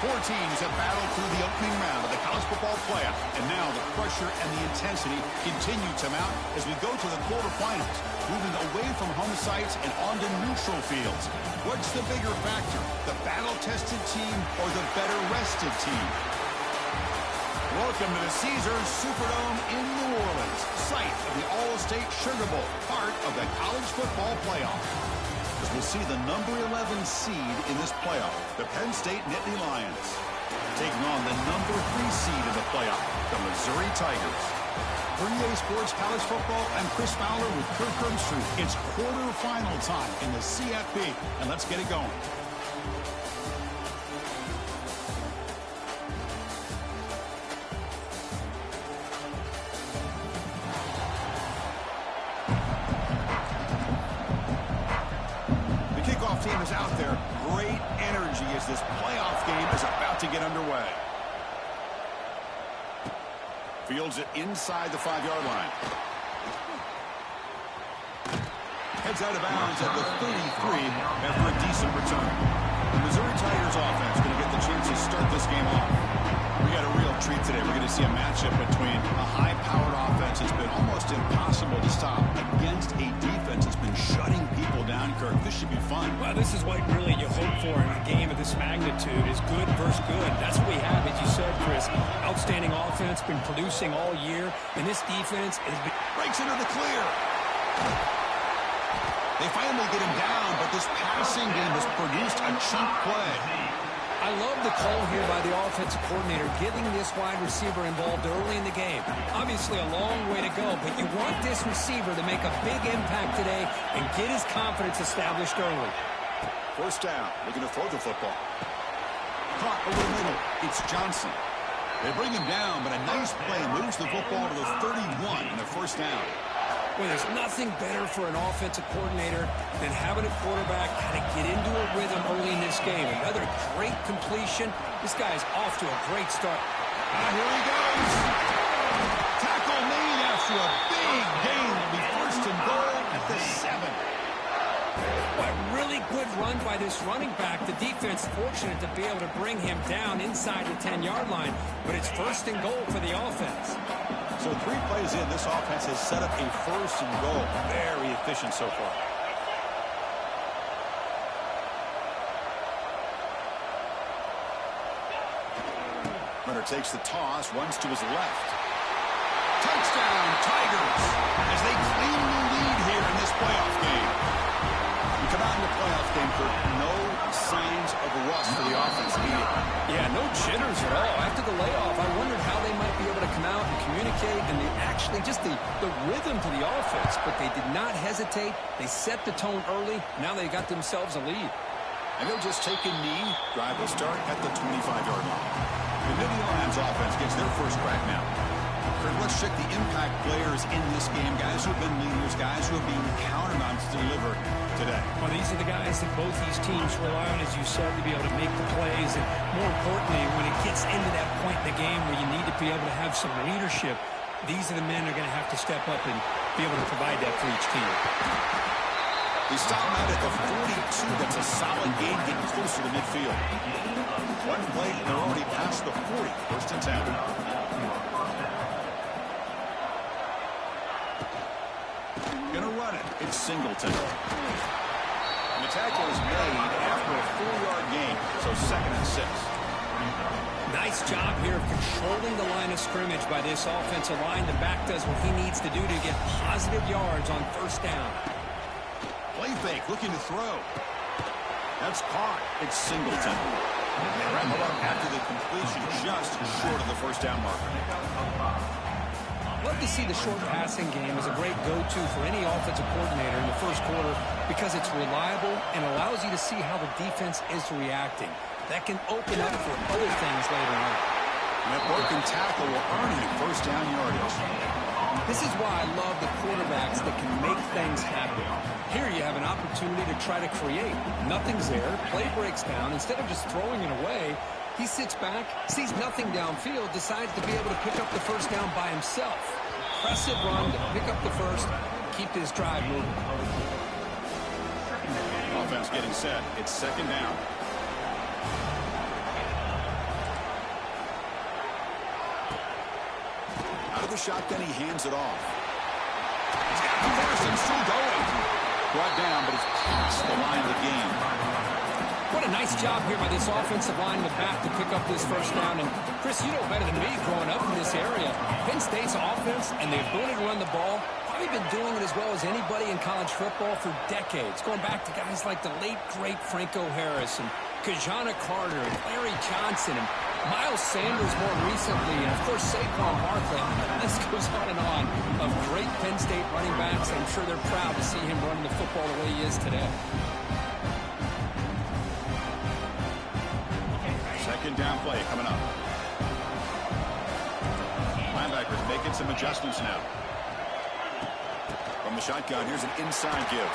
Four teams have battled through the opening round of the college football playoff, and now the pressure and the intensity continue to mount as we go to the quarterfinals, moving away from home sites and onto neutral fields. What's the bigger factor, the battle-tested team or the better-rested team? Welcome to the Caesars Superdome in New Orleans, site of the All-State Sugar Bowl, part of the college football playoff. As we'll see the number 11 seed in this playoff, the Penn State Nittany Lions, taking on the number 3 seed in the playoff, the Missouri Tigers. For EA Sports College Football, I'm Chris Fowler with Kirk Herbstreit. It's quarterfinal time in the CFB, and let's get it going. Team is out there. Great energy as this playoff game is about to get underway. Fields it inside the 5-yard line. Heads out of bounds at the 33 after a decent return. The Missouri Tigers offense going to get the chance to start this game off. We got a real treat today. We're going to see a matchup between a high-powered offense that's been almost impossible to stop against a defense that's been shutting people down, Kirk. This should be fun. Well, this is what really you hope for in a game of this magnitude is good versus good. That's what we have, as you said, Chris. Outstanding offense, been producing all year, and this defense has been... Breaks into the clear. They finally get him down, but this passing game has produced a cheap play. I love the call here by the offensive coordinator, getting this wide receiver involved early in the game. Obviously a long way to go, but you want this receiver to make a big impact today and get his confidence established early. First down, looking to throw the football. Caught over the middle. It's Johnson. They bring him down, but a nice play moves the football to the 31 and a first down. Well, there's nothing better for an offensive coordinator than having a quarterback kind of get into a rhythm early in this game. Another great completion. This guy's off to a great start. Here he goes. Tackle made after a big gain. Will be first and goal at the 7. Well, a really good run by this running back. The defense fortunate to be able to bring him down inside the 10-yard line, but it's first and goal for the offense. So 3 plays in, this offense has set up a first and goal. Very efficient so far. Runner takes the toss, runs to his left. Touchdown, Tigers, as they claim the lead here in this playoff game. We come out in the playoff game for no signs of rust for the offense immediately. Yeah, no jitters at all. After the layoff, I wondered how they might be able to come out and communicate, and actually just the rhythm to the offense, but they did not hesitate. They set the tone early. Now they got themselves a lead. And they'll just take a knee. Drive will start at the 25-yard line. The Nittany Lions offense gets their first crack now. Let's check the impact players in this game. Guys who have been leaders, guys who are being counted on to deliver today. Well, these are the guys that both these teams rely on, as you said, to be able to make the plays. And more importantly, when it gets into that point in the game where you need to be able to have some leadership, these are the men who are going to have to step up and be able to provide that for each team. They stop him out at the 42. That's a solid gain, getting closer to midfield. One play, they're already past the 40. First and 10. Gonna run it. It's Singleton. And the tackle is made after a 4-yard gain, so second and 6. Nice job here of controlling the line of scrimmage by this offensive line. The back does what he needs to do to get positive yards on first down. Play fake, looking to throw. That's caught. It's Singleton. They wrap him up after the completion, just short of the first down marker. Love to see the short passing game as a great go-to for any offensive coordinator in the first quarter because it's reliable and allows you to see how the defense is reacting. That can open up for other things later on. And that broken tackle will earn him first down yardage. This is why I love the quarterbacks that can make things happen. Here you have an opportunity to try to create. Nothing's there. Play breaks down. Instead of just throwing it away, he sits back, sees nothing downfield, decides to be able to pick up the first down by himself. Impressive run to pick up the first, keep this drive moving. Offense getting set. It's second down. the shotgun, he hands it off. He's got the first and still going. Brought down, but it's past the line of the game. What a nice job here by this offensive line in the back to pick up this first down. And, Chris, you know better than me growing up in this area. Penn State's offense and the ability to run the ball, probably been doing it as well as anybody in college football for decades, going back to guys like the late, great Franco Harris and Kajana Carter and Larry Johnson and Miles Sanders more recently, and, of course, Saquon Barkley. The list goes on of great Penn State running backs. I'm sure they're proud to see him running the football the way he is today. Second down play coming up. Linebackers making some adjustments now. From the shotgun, here's an inside give.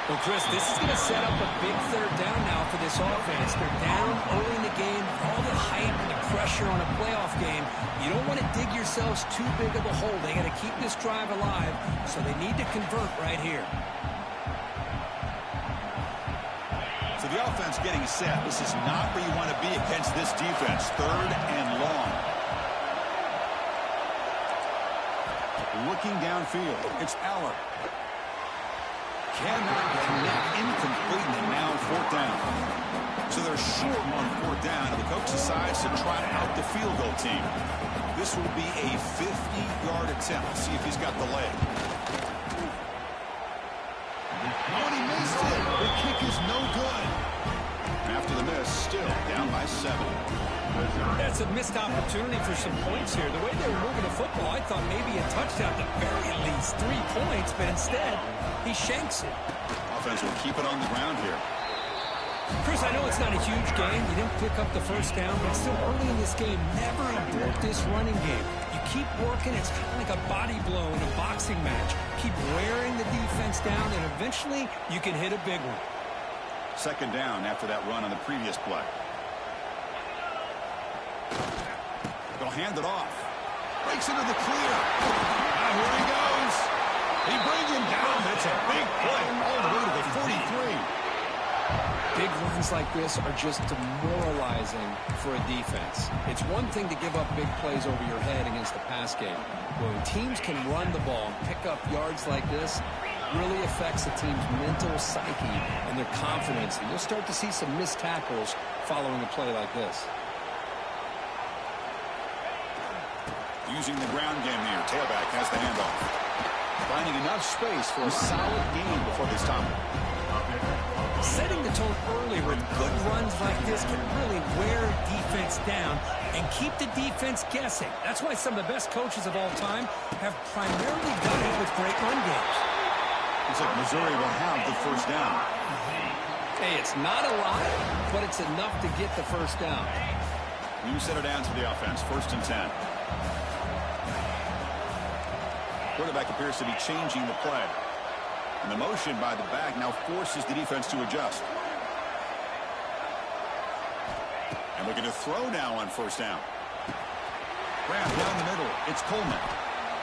Well, Chris, this is going to set up a big third down now for this offense. They're down early in the game, all the hype and the pressure on a playoff game. You don't want to dig yourselves too big of a hole. They got to keep this drive alive, so they need to convert right here. So the offense getting set. This is not where you want to be against this defense. Third and long. Looking downfield. It's Aller. Cannot connect, incomplete, and now fourth down. So they're short on fourth down, and the coach decides to try out the field goal team. This will be a 50-yard attempt. Let's see if he's got the leg. Oh, and he missed it. The kick is no good. After the miss, still down by 7. That's a missed opportunity for some points here. The way they were moving the football, I thought maybe a touchdown, at the very least 3 points, but instead, he shanks it. Offense will keep it on the ground here. Chris, I know it's not a huge game. You didn't pick up the first down, but still early in this game, never abort this running game. You keep working. It's kind of like a body blow in a boxing match. Keep wearing the defense down, and eventually you can hit a big one. Second down after that run on the previous play. They'll hand it off. Breaks into the clear. Now here he goes. He brings him down. It's a big play all the way to the 43. Big runs like this are just demoralizing for a defense. It's one thing to give up big plays over your head against the pass game. When teams can run the ball and pick up yards like this, really affects the team's mental psyche and their confidence. And you'll start to see some missed tackles following a play like this. Using the ground game here. Tailback has the handoff. Finding enough space for a solid gain before they stop it. Setting the tone early with good runs like this can really wear defense down and keep the defense guessing. That's why some of the best coaches of all time have primarily done it with great run games. Looks like Missouri will have the first down. Hey, it's not a lot, but it's enough to get the first down. You set it down to the offense. 1st and 10. Quarterback appears to be changing the play. And the motion by the back now forces the defense to adjust. And looking to throw now on 1st down. Grab down the middle. It's Coleman.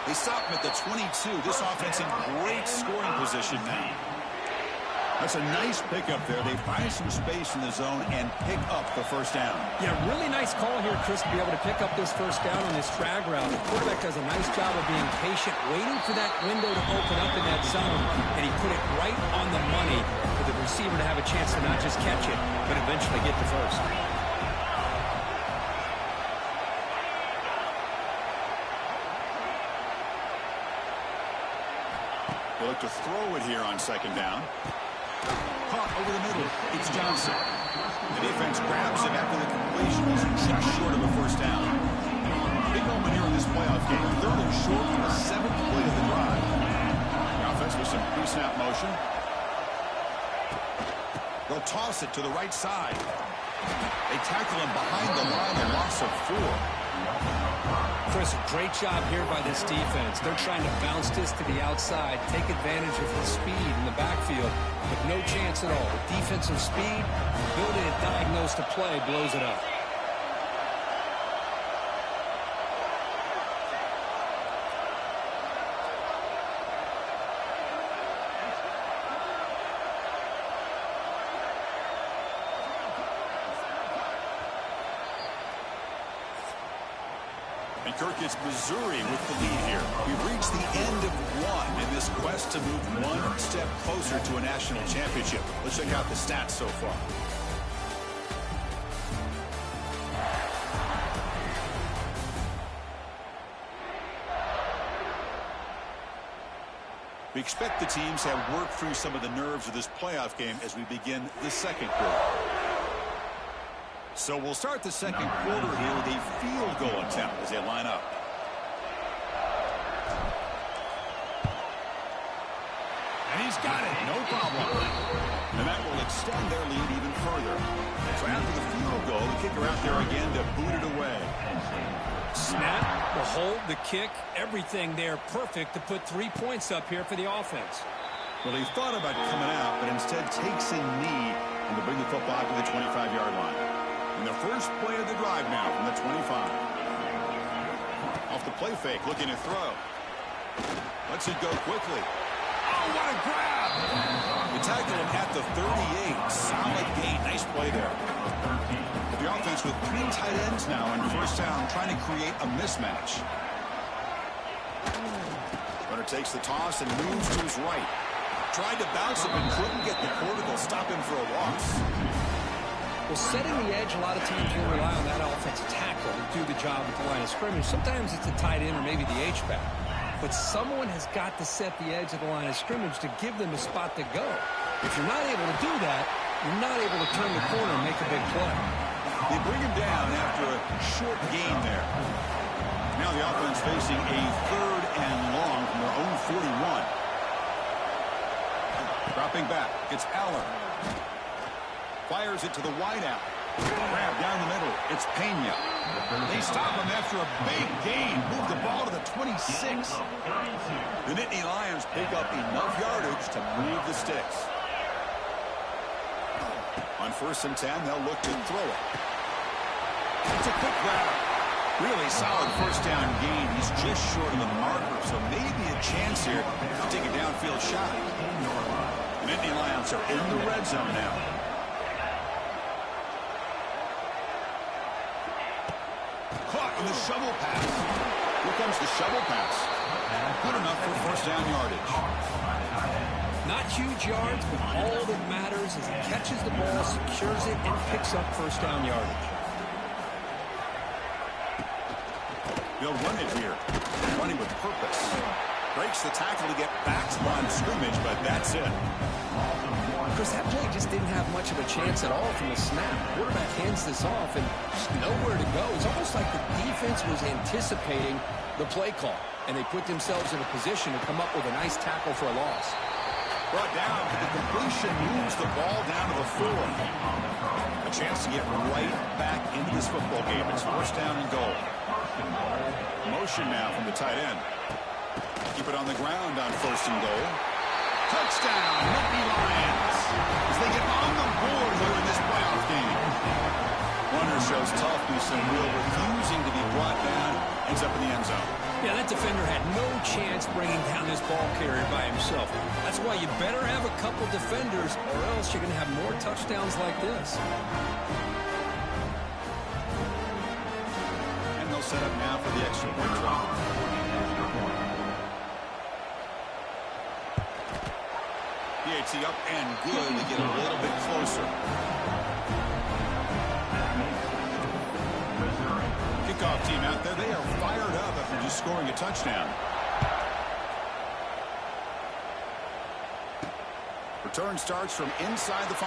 They stop him at the 22. This offense in great scoring position now. That's a nice pickup there. They find some space in the zone and pick up the first down. Yeah, really nice call here, Chris, to be able to pick up this first down on this drag route. The quarterback does a nice job of being patient, waiting for that window to open up in that zone, and he put it right on the money for the receiver to have a chance to not just catch it, but eventually get the first. They look to throw it here on 2nd down. Caught over the middle. It's Johnson. The defense grabs him after the completion. He's just short of a first down. Big moment here in this playoff game. 3rd and short from the 7th play of the drive. The offense with some pre-snap motion. They'll toss it to the right side. They tackle him behind the line, a loss of 4. Chris, a great job here by this defense. They're trying to bounce this to the outside, take advantage of the speed in the backfield, but no chance at all. The defensive speed, ability to diagnose the play, blows it up. And Kirk, it's Missouri with the lead here. We've reached the end of one in this quest to move one step closer to a national championship. Let's check out the stats so far. We expect the teams to have worked through some of the nerves of this playoff game as we begin the second quarter. So we'll start the second quarter here with a field goal attempt as they line up. And he's got it, no problem. And that will extend their lead even further. So after the field goal, the kicker out there again to boot it away. Snap, the hold, the kick, everything there perfect to put 3 points up here for the offense. Well, he thought about coming out, but instead takes a knee and to bring the football to the 25-yard line. And the first play of the drive now from the 25. Off the play fake, looking to throw. Lets it go quickly. Oh, what a grab! They tackle him at the 38. Solid gain. Nice play there. The offense with 3 tight ends now on first down, trying to create a mismatch. Runner takes the toss and moves to his right. Tried to bounce it, but couldn't get the quarterback. Stop him for a loss. Well, setting the edge, a lot of times you'll rely on that offensive tackle to do the job at the line of scrimmage. Sometimes it's a tight end or maybe the H-back. But someone has got to set the edge of the line of scrimmage to give them a spot to go. If you're not able to do that, you're not able to turn the corner and make a big play. They bring him down after a short gain there. Now the offense facing a 3rd and long from their own 41. Dropping back, it's Aller. Fires it to the wideout. Grab down the middle. It's Pena. They stop him after a big gain. Move the ball to the 26. The Nittany Lions pick up enough yardage to move the sticks. On 1st and 10, they'll look to throw it. It's a quick grab. Really solid first down gain. He's just short of the marker, so maybe a chance here to take a downfield shot. The Nittany Lions are in the red zone now. Caught on the shovel pass. Here comes the shovel pass. Good enough for first down yardage. Not huge yards, but all that matters is he catches the ball, secures it, and picks up first down yardage. They'll run it here. Running with purpose. Breaks the tackle to get back to the line of scrimmage, but that's it. Chris, that play just didn't have much of a chance at all from the snap. Quarterback hands this off and just nowhere to go. It's almost like the defense was anticipating the play call, and they put themselves in a position to come up with a nice tackle for a loss. Brought down, the completion moves the ball down to the 4. A chance to get right back into this football game. It's first down and goal. Motion now from the tight end. Keep it on the ground on 1st and goal. Touchdown, Nittany Lions, as they get on the board here in this playoff game. Runner shows toughness and will, refusing to be brought down, ends up in the end zone. Yeah, that defender had no chance bringing down this ball carrier by himself. That's why you better have a couple defenders, or else you're going to have more touchdowns like this. And they'll set up now for the extra point try. PAT up and good to get a little bit closer. Kickoff team out there, they are fired up after just scoring a touchdown. Return starts from inside the 5.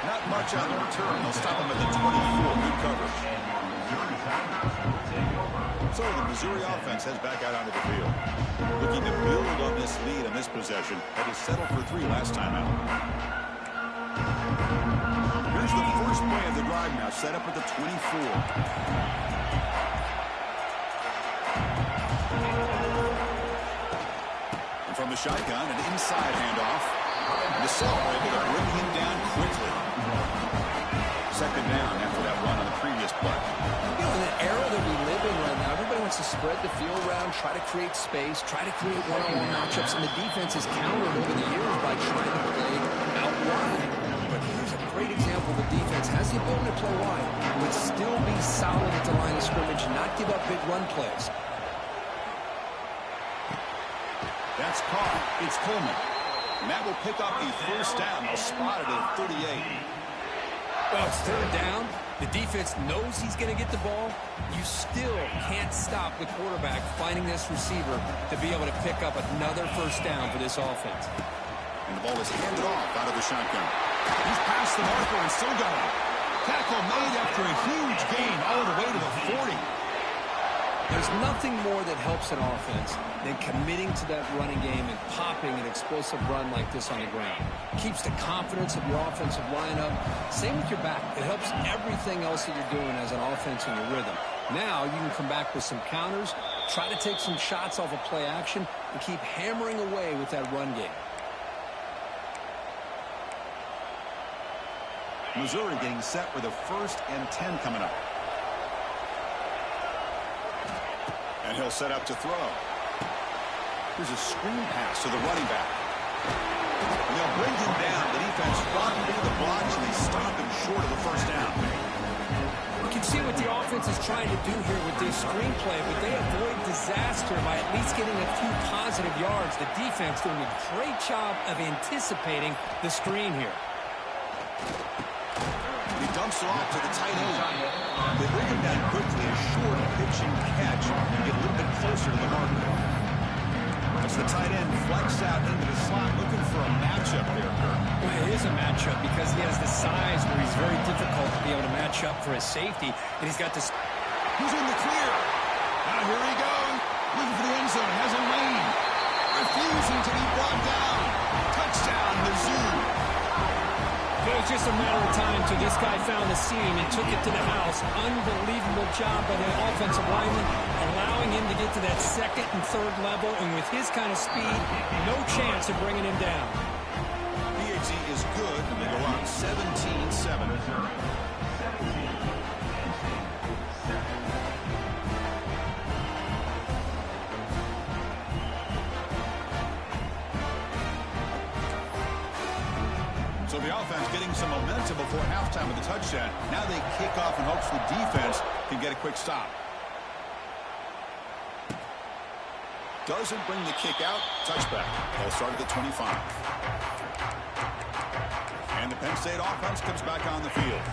Not much on the return. They'll stop him at the 24. Good coverage. So the Missouri offense heads back out onto the field. Looking to build on this lead in this possession. Had to settle for 3 last time out. Here's the first play of the drive now, set up at the 24. And from the shotgun, an inside handoff. And the center able to bring him down quickly. Second down after that run on the previous play. You know, in the era that we live in right now, everybody wants to spread the field around, try to create space, try to create one-on-one matchups, and the defense has countered over the years by trying to play out wide. But here's a great example. The defense has has the ability to play wide, but still be solid at the line of scrimmage and not give up big run plays. That's caught. It's Coleman. And that will pick up a first down. They'll spot it at 38. Well, it's third down. The defense knows he's going to get the ball. You still can't stop the quarterback finding this receiver to be able to pick up another first down for this offense. And the ball is handed off out of the shotgun. He's past the marker and still got it. Tackle made after a huge gain all the way to the 40. There's nothing more that helps an offense than committing to that running game and popping an explosive run like this on the ground. Keeps the confidence of your offensive lineup. Same with your back. It helps everything else that you're doing as an offense in your rhythm. Now you can come back with some counters, try to take some shots off of play action, and keep hammering away with that run game. Missouri getting set for the 1st and 10 coming up. And he'll set up to throw. Here's a screen pass to the running back. And they'll bring him down. The defense fought through the blocks, and they stop him short of the first down. You can see what the offense is trying to do here with this screenplay, but they avoid disaster by at least getting a few positive yards. The defense doing a great job of anticipating the screen here. He dumps it off to the tight end. They bring him down quickly, a short pitching catch, and get a little bit closer to the marker. As the tight end flex out into the slot, looking for a matchup there, Kirk. Well, it is a matchup because he has the size where he's very difficult to be able to match up for his safety, and he's got this. He's in the clear. Now here he goes, looking for the end zone, has a lane, refusing to be brought down. Touchdown, Mizzou. It was just a matter of time till this guy found the seam and took it to the house. Unbelievable job by the offensive lineman, allowing him to get to that 2nd and 3rd level, and with his kind of speed, no chance of bringing him down. PhD is good, and they go up 17-7. So the offense getting some momentum before halftime with the touchdown. Now they kick off in hopes the defense can get a quick stop. Doesn't bring the kick out. Touchback. They'll start at the 25. And the Penn State offense comes back on the field.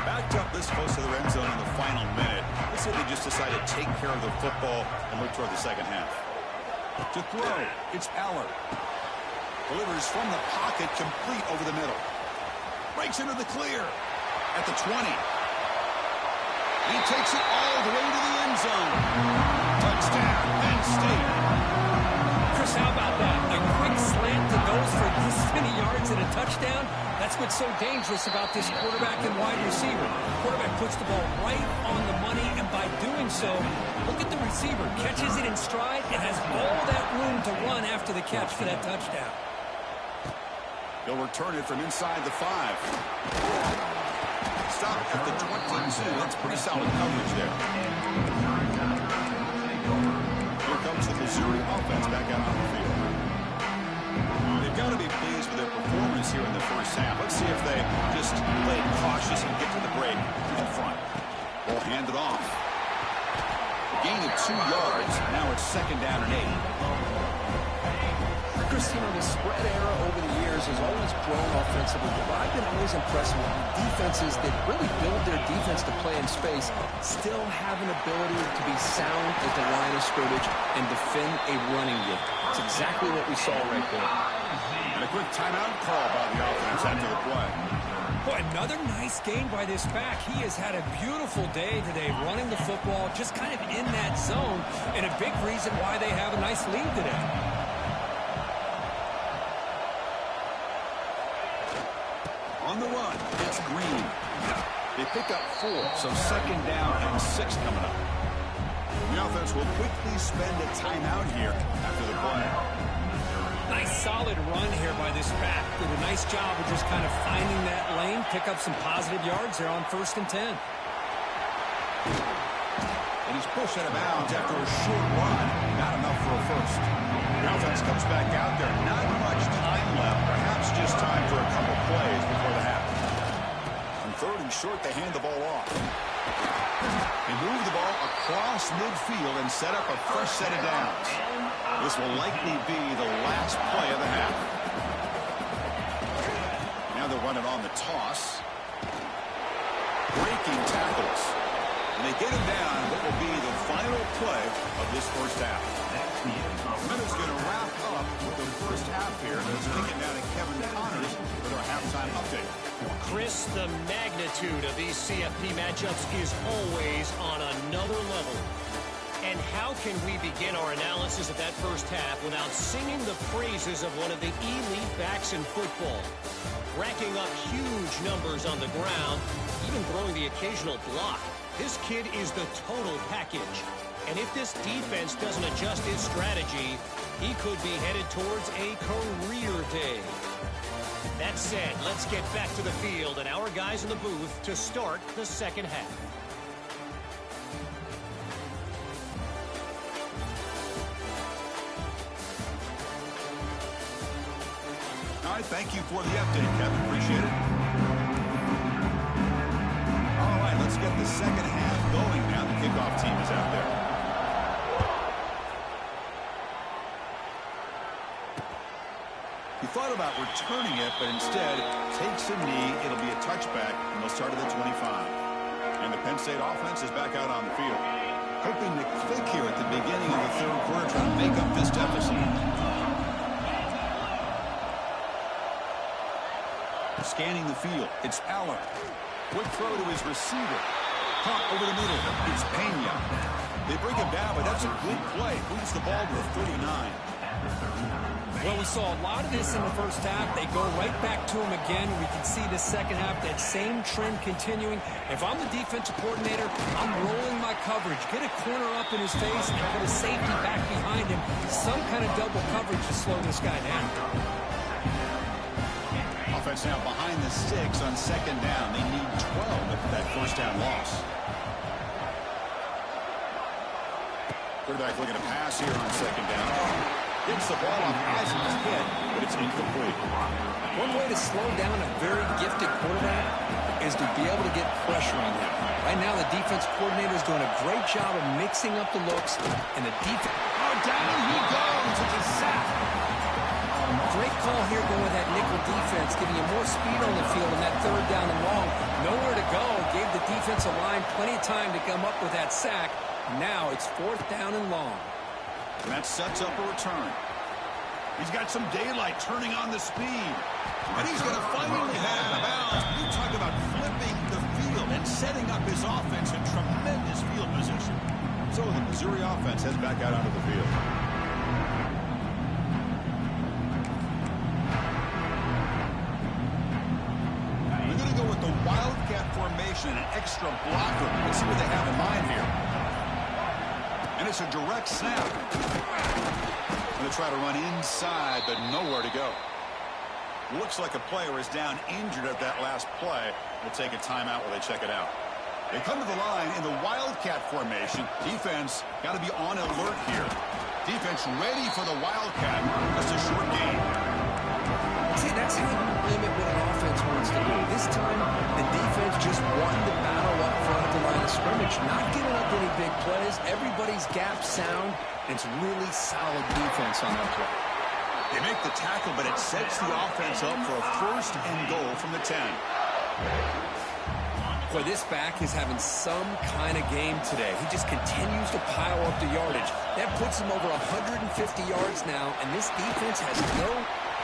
Backed up this close to the red zone in the final minute. Let's say they just decided to take care of the football and look toward the second half. To throw, it's Aller. Delivers from the pocket, complete over the middle. Breaks into the clear at the 20. He takes it all the way to the end zone. Touchdown, Penn State. Chris, how about that? A quick slant that goes for this many yards and a touchdown. That's what's so dangerous about this quarterback and wide receiver. The quarterback puts the ball right on the money, and by doing so, look at the receiver. Catches it in stride and has all that room to run after the catch for that touchdown. They'll return it from inside the 5. Stop at the 22. That's pretty solid coverage there. Here comes the Missouri offense back out on the field. They've got to be pleased with their performance here in the first half. Let's see if they just play cautious and get to the break in front. Ball handed off. A gain of 2 yards. Now it's 2nd down and 8. Chris, the spread era over the years has always grown offensively, but I've been always impressed with defenses that really build their defense to play in space, still have an ability to be sound at the line of scrimmage and defend a running game. It's exactly what we saw right there. And a quick timeout call by the offense after the play. Boy, another nice game by this back. He has had a beautiful day today running the football, just kind of in that zone, and a big reason why they have a nice lead today. On the run, it's Green. They pick up 4, so 2nd down and 6 coming up. The offense will quickly spend a timeout here after the play. Nice solid run here by this back. Did a nice job of just kind of finding that lane, pick up some positive yards there on 1st and 10. And he's pushed out of bounds after a short run. Not enough for a first. The offense comes back out there. Not much time left. Perhaps just time for a couple plays before the half. On 3rd and falling short to hand the ball off. They move the ball across midfield and set up a fresh set of downs. This will likely be the last play of the half. Now they're running on the toss. Breaking tackles. And they get him down what will be the final play of this first half. Minutes going to wrap up with the first half here. Let's kick it down to Kevin Connors with our halftime update. Chris, the magnitude of these CFP matchups is always on another level. And how can we begin our analysis of that first half without singing the praises of one of the elite backs in football? Racking up huge numbers on the ground, even throwing the occasional block. This kid is the total package. And if this defense doesn't adjust its strategy, he could be headed towards a career day. That said, let's get back to the field and our guys in the booth to start the second half. All right, thank you for the update, Kevin. Appreciate it. All right, let's get the second half going now. The kickoff team is out there. He thought about returning it, but instead takes a knee. It'll be a touchback, and they'll start at the 25. And the Penn State offense is back out on the field. Hoping to click here at the beginning of the third quarter, trying to make up this deficit. Scanning the field, it's Aller. Quick throw to his receiver. Pump over the middle, it's Pena. They bring him down, but that's a good play. Moves the ball to the 39. Well, we saw a lot of this in the first half. They go right back to him again. We can see the second half, that same trend continuing. If I'm the defensive coordinator, I'm rolling my coverage. Get a corner up in his face and put a safety back behind him. Some kind of double coverage to slow this guy down. Offense now behind the sticks on second down. They need 12 after that first down loss. Quarterback looking to pass here on second down. Hits the ball off Eisen's head, but it's incomplete. One way to slow down a very gifted quarterback is to be able to get pressure on him. Right now, the defense coordinator is doing a great job of mixing up the looks, and the defense... Oh, down he goes. It's a sack. Great call here going with that nickel defense, giving you more speed on the field in that third down and long. Nowhere to go. Gave the defensive line plenty of time to come up with that sack. Now it's fourth down and long. And that sets up a return. He's got some daylight turning on the speed. And he's going to finally head out of bounds. You talk about flipping the field and setting up his offense in tremendous field position. So the Missouri offense heads back out onto the field. Wildcat formation, an extra blocker. Let's see what they have in mind here. And it's a direct snap. Going to try to run inside, but nowhere to go. Looks like a player is down injured at that last play. We'll take a timeout while they check it out. They come to the line in the Wildcat formation. Defense got to be on alert here. Defense ready for the Wildcat. Just a short game. See, that's how you limit what an offense wants to do. This time, the defense just wanted to battle up front at the line of scrimmage, not giving up any big plays. Everybody's gap sound. It's really solid defense on that play. They make the tackle, but it sets the offense up for a first and goal from the 10. Boy, this back is having some kind of game today. He just continues to pile up the yardage. That puts him over 150 yards now, and this defense has no...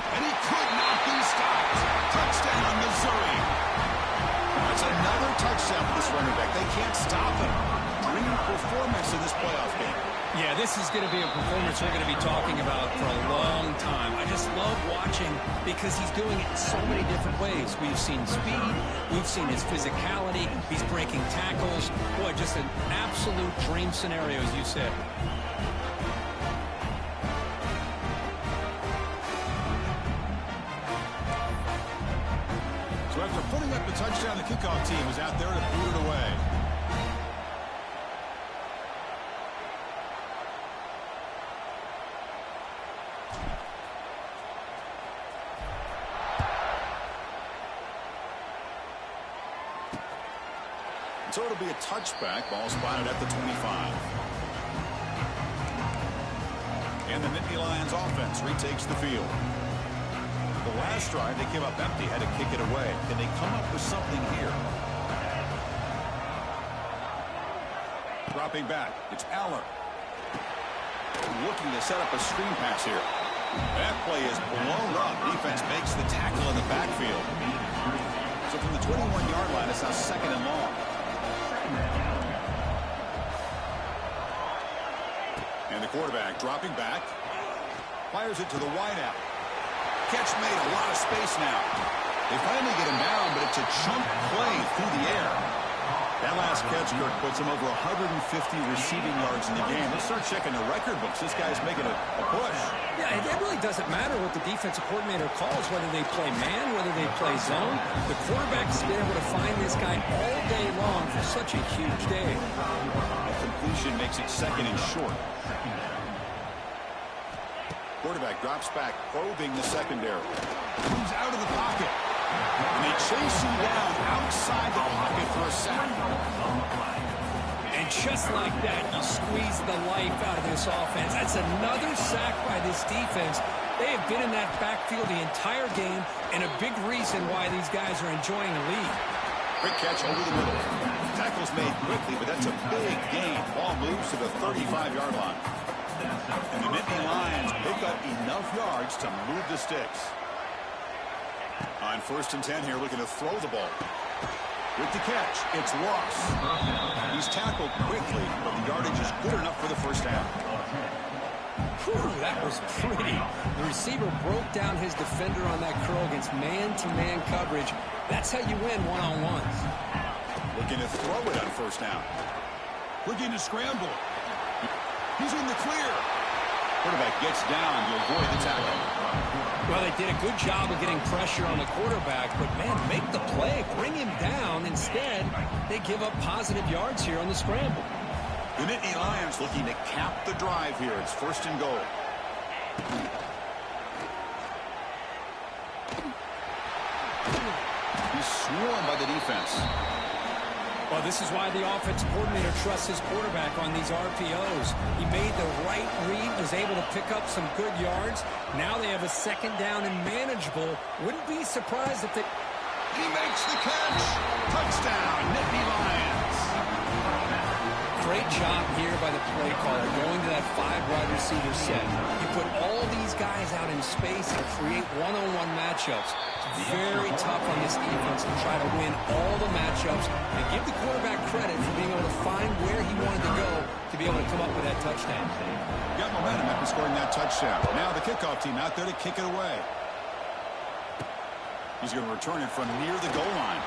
And he could not be stopped. Touchdown, Missouri. That's another touchdown for this running back. They can't stop him. Dream performance in this playoff game. Yeah, this is going to be a performance we're going to be talking about for a long time. I just love watching because he's doing it in so many different ways. We've seen speed. We've seen his physicality. He's breaking tackles. Boy, just an absolute dream scenario, as you said. So after putting up the touchdown, the kickoff team is out there to boot it away. So it'll be a touchback. Ball spotted at the 25. And the Nittany Lions offense retakes the field. The last drive, they came up empty, had to kick it away. Can they come up with something here? Dropping back, it's Aller. Looking to set up a screen pass here. That play is blown up. Defense makes the tackle in the backfield. So from the 21-yard line, it's now second and long. And the quarterback dropping back. Fires it to the wideout. Catch made, a lot of space now. They finally get him down, but it's a chunk play through the air. That last catch, Kirk, puts him over 150 receiving yards in the game. Let's start checking the record books. This guy's making a push. Yeah, it really doesn't matter what the defensive coordinator calls, whether they play man, whether they play zone. The quarterback's been able to find this guy all day long for such a huge day. A completion makes it second and short. Quarterback drops back, probing the secondary. Moves out of the pocket. And they chase him down outside the pocket for a sack. And just like that, you squeeze the life out of this offense. That's another sack by this defense. They have been in that backfield the entire game, and a big reason why these guys are enjoying the lead. Quick catch over the middle. Tackle's made quickly, but that's a big gain. Ball moves to the 35-yard line. And the Nittany Lions pick up enough yards to move the sticks. On 1st and 10 here, looking to throw the ball. With the catch, it's Ross. He's tackled quickly, but the yardage is good enough for the first down. Whew, that was pretty. The receiver broke down his defender on that curl against man-to-man coverage. That's how you win one-on-ones. Looking to throw it on 1st down. Looking to scramble. He's in the clear. Quarterback gets down to avoid the tackle. Well, they did a good job of getting pressure on the quarterback, but, man, make the play. Bring him down. Instead, they give up positive yards here on the scramble. The Nittany Lions looking to cap the drive here. It's 1st and goal. He's swarmed by the defense. Well, this is why the offensive coordinator trusts his quarterback on these RPOs. He made the right read, was able to pick up some good yards. Now they have a 2nd down and manageable. Wouldn't be surprised if they... He makes the catch. Touchdown, Nittany Lions. Great job here by the play caller, going to that 5-wide receiver set. You put all these guys out in space and create one-on-one matchups. It's very tough on this defense to try to win all the matchups and give the quarterback credit for being able to find where he wanted to go to be able to come up with that touchdown. Got momentum after scoring that touchdown. Now the kickoff team out there to kick it away. He's going to return it from near the goal line.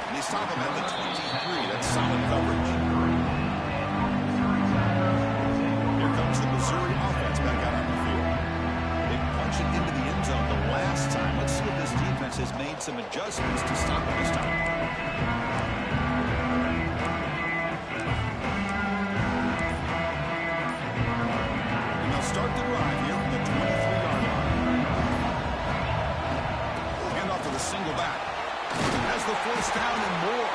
And they stop him at the 23. That's solid coverage. Here comes the Missouri offense back out on the field. They punch it into the end zone the last time. Let's see if this defense has made some adjustments to stop it this time. And they'll start the drive here from the 23-yard line. Hand off to the single back. Has the 1st down and more.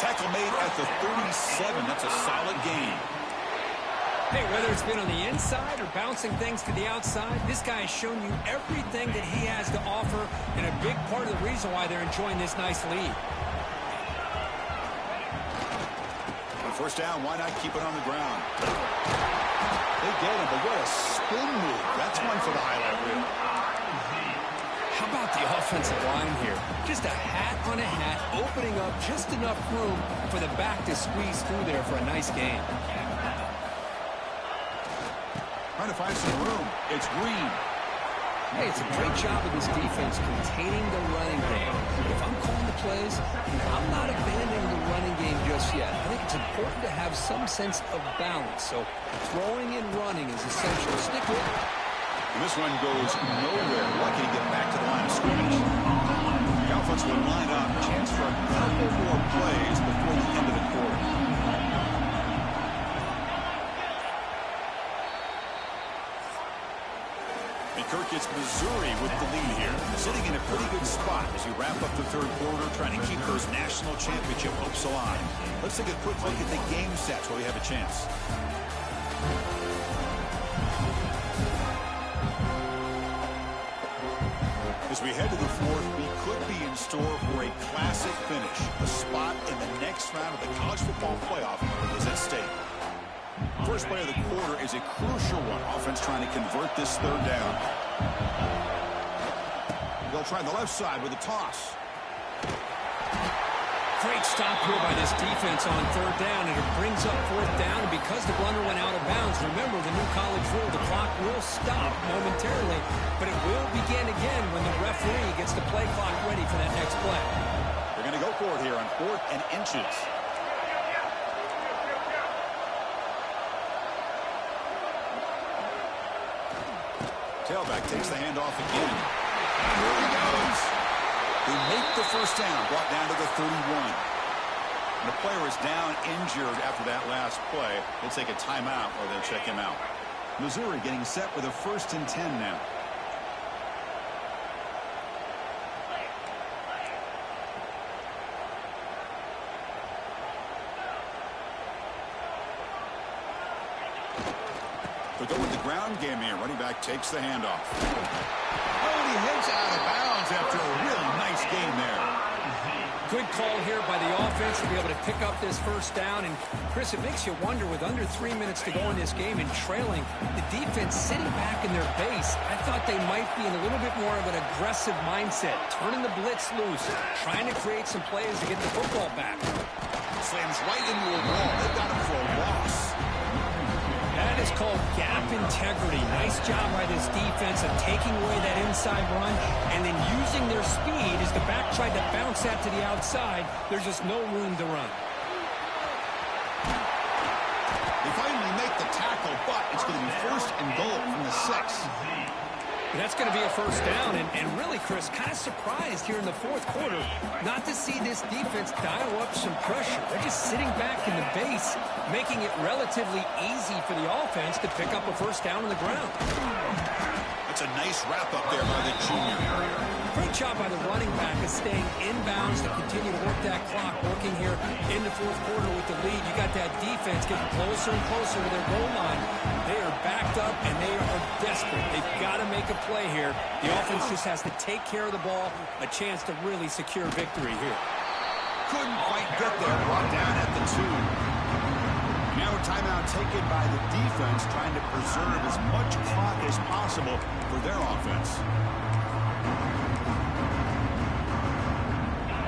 Tackle made at the 37. That's a solid gain. Hey, whether it's been on the inside or bouncing things to the outside, this guy has shown you everything that he has to offer, and a big part of the reason why they're enjoying this nice lead. On 1st down, why not keep it on the ground? They get him, but what a spin move. That's one for the highlight reel. How about the offensive line here? Just a hat on a hat, opening up just enough room for the back to squeeze through there for a nice game. Trying to find some room. It's Green. Hey, it's a great job of this defense containing the running game. If I'm calling the plays, I'm not abandoning the running game just yet. I think it's important to have some sense of balance. So throwing and running is essential. Stick with it. And this one goes nowhere. Lucky to get back to the line of scrimmage. The offense will line up. Chance for a couple more plays before the end of the quarter. And Kirk It's Missouri with the lead here, sitting in a pretty good spot as you wrap up the third quarter, trying to keep those national championship hopes alive. Let's take a quick look at the game stats while we have a chance. As we head to the fourth, we could be in store for a classic finish. A spot in the next round of the college football playoff is at stake. First play of the quarter is a crucial one. Offense trying to convert this third down. They'll try the left side with a toss. Great stop here by this defense on third down, and it brings up fourth down. And because the blunder went out of bounds, remember the new college rule, the clock will stop momentarily, but it will begin again when the referee gets the play clock ready for that next play. They're going to go for it here on 4th and inches. Tailback takes the handoff again. And there he goes. They make the first down, brought down to the 31. And the player is down injured after that last play. They'll take a timeout or they'll check him out. Missouri getting set with a 1st and 10 now. They're going the ground game here. Running back takes the handoff. Oh, and he heads out of bounds after a really nice game there. Good call here by the offense to be able to pick up this first down. And, Chris, it makes you wonder, with under 3 minutes to go in this game and trailing, the defense sitting back in their base, I thought they might be in a little bit more of an aggressive mindset, turning the blitz loose, trying to create some plays to get the football back. Slams right into a wall. They've got him for a loss. That is called gap integrity. Nice job by this defense of taking away that inside run and then using their speed as the back tried to bounce that to the outside. There's just no room to run. They finally make the tackle, but it's going to be 1st and goal from the 6. And that's going to be a first down. And really, Chris, kind of surprised here in the fourth quarter not to see this defense dial up some pressure. They're just sitting back in the base, making it relatively easy for the offense to pick up a first down on the ground. That's a nice wrap up there by the junior. Great job by the running back of staying inbounds to continue to work that clock, working here in the fourth quarter with the lead. You got that defense getting closer and closer to their goal line. They are backed up, and they are desperate. They've got to make a play here. The offense just has to take care of the ball, a chance to really secure victory here. Couldn't quite get there, brought down at the 2. Now a timeout taken by the defense, trying to preserve as much clock as possible for their offense.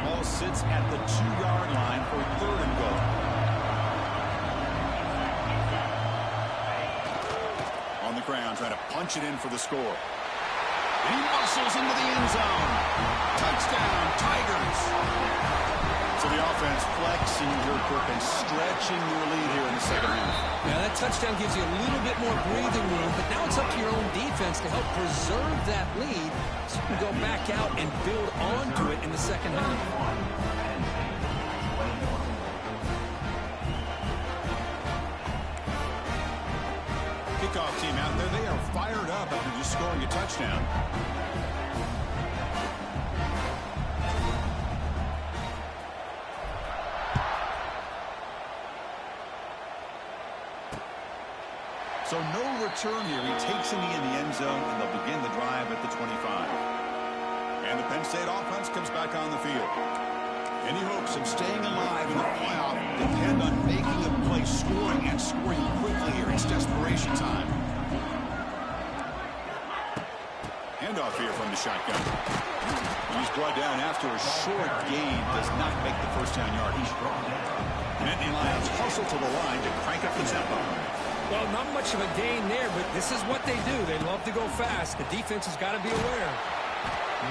Ball sits at the 2-yard line for 3rd and goal. On the ground, trying to punch it in for the score. And he muscles into the end zone. Touchdown, Tigers. So the offense flexing here quick and stretching their lead here in the second half. Now that touchdown gives you a little bit more breathing room, but now it's up to your own defense to help preserve that lead so you can go back out and build onto it in the second half. Kickoff team out there, they are fired up after just scoring a touchdown. So no return here. He takes him in the end zone, and they'll begin the drive at the 25. And the Penn State offense comes back on the field. Any hopes of staying alive in the playoff depend on making a play, scoring, and scoring quickly here. It's desperation time. Handoff here from the shotgun. He's brought down after a short gain. Does not make the first down yardage. Nittany Lions hustle to the line to crank up the tempo. Well, not much of a gain there, but this is what they do. They love to go fast. The defense has got to be aware.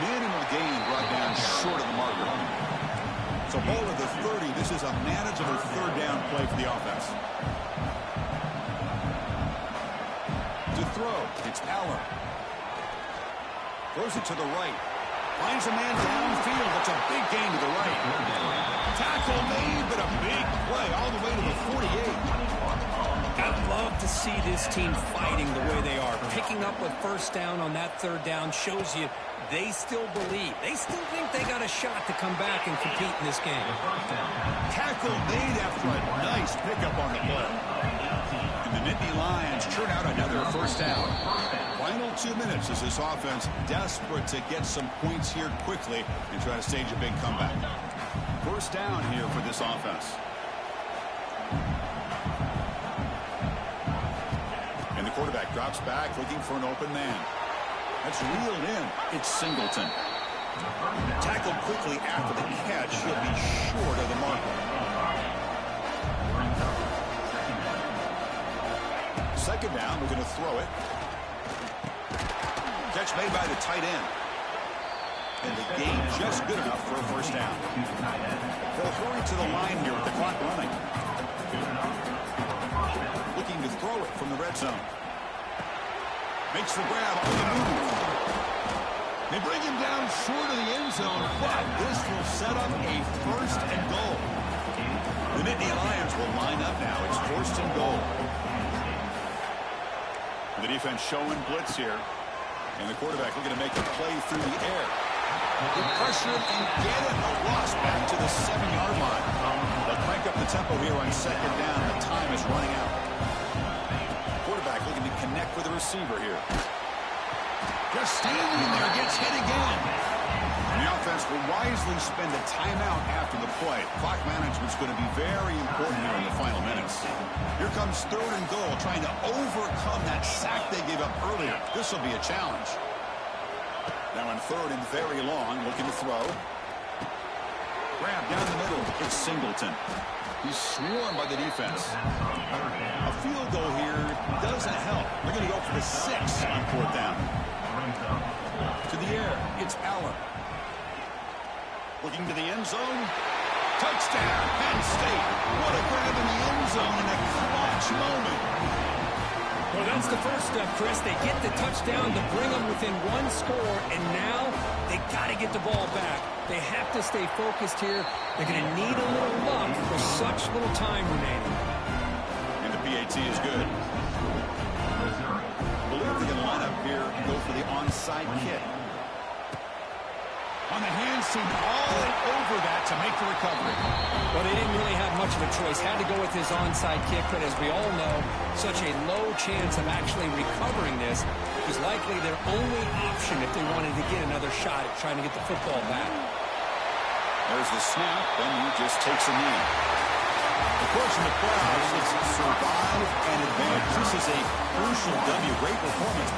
Minimal gain brought down short of the marker. So ball at the 30. This is a manageable third down play for the offense. To throw, it's Allen. Throws it to the right. Finds a man downfield. That's a big gain to the right. Tackle made, but a big play all the way to the 48. I'd love to to see this team fighting the way they are. Picking up a first down on that third down shows you they still believe. They still think they got a shot to come back and compete in this game. Tackle made after a nice pickup on the play. And the Nittany Lions churn out another first down. Final 2 minutes as this offense desperate to get some points here quickly and try to stage a big comeback. First down here for this offense. And the quarterback drops back looking for an open man. That's reeled in. It's Singleton. Tackled quickly after the catch. He'll be short of the marker. Second down, we're going to throw it. Catch made by the tight end. And the gain just good enough for a first down. They'll hurry to the line here with the clock running. Looking to throw it from the red zone. Makes the grab on the move. They bring him down short of the end zone, but this will set up a first and goal. The Nittany Lions will line up now. It's first and goal. The defense showing blitz here. And the quarterback looking to make a play through the air. They pressure him and get it. A loss back to the 7-yard line. They'll crank up the tempo here on second down. The time is running out. Quarterback looking to connect with the receiver here. Just standing there, gets hit again. And the offense will wisely spend a timeout after the play. Clock management's going to be very important here in the final minutes. Here comes third and goal, trying to overcome that sack they gave up earlier. This will be a challenge. Now on third and very long, looking to throw. Grab down the middle. It's Singleton. He's swarmed by the defense. A field goal here doesn't help. They're going to go for the 6 on fourth down. To the air, it's Allen. Looking to the end zone. Touchdown, Penn State. What a grab in the end zone in a clutch moment. Well, that's the first step, Chris. They get the touchdown to bring them within one score, and now they got to get the ball back. They have to stay focused here. They're going to need a little luck with such little time remaining. And the PAT is good. I believe they're going to line up here and go for the onside kick. On the hand, seemed all over that to make the recovery. Well, they didn't really have much of a choice. Had to go with his onside kick, but as we all know, such a low chance of actually recovering this was likely their only option if they wanted to get another shot at trying to get the football back. There's the snap, then he just takes a knee. Of course, in the playoffs, it's survive and advance. This is a crucial W. Great performance.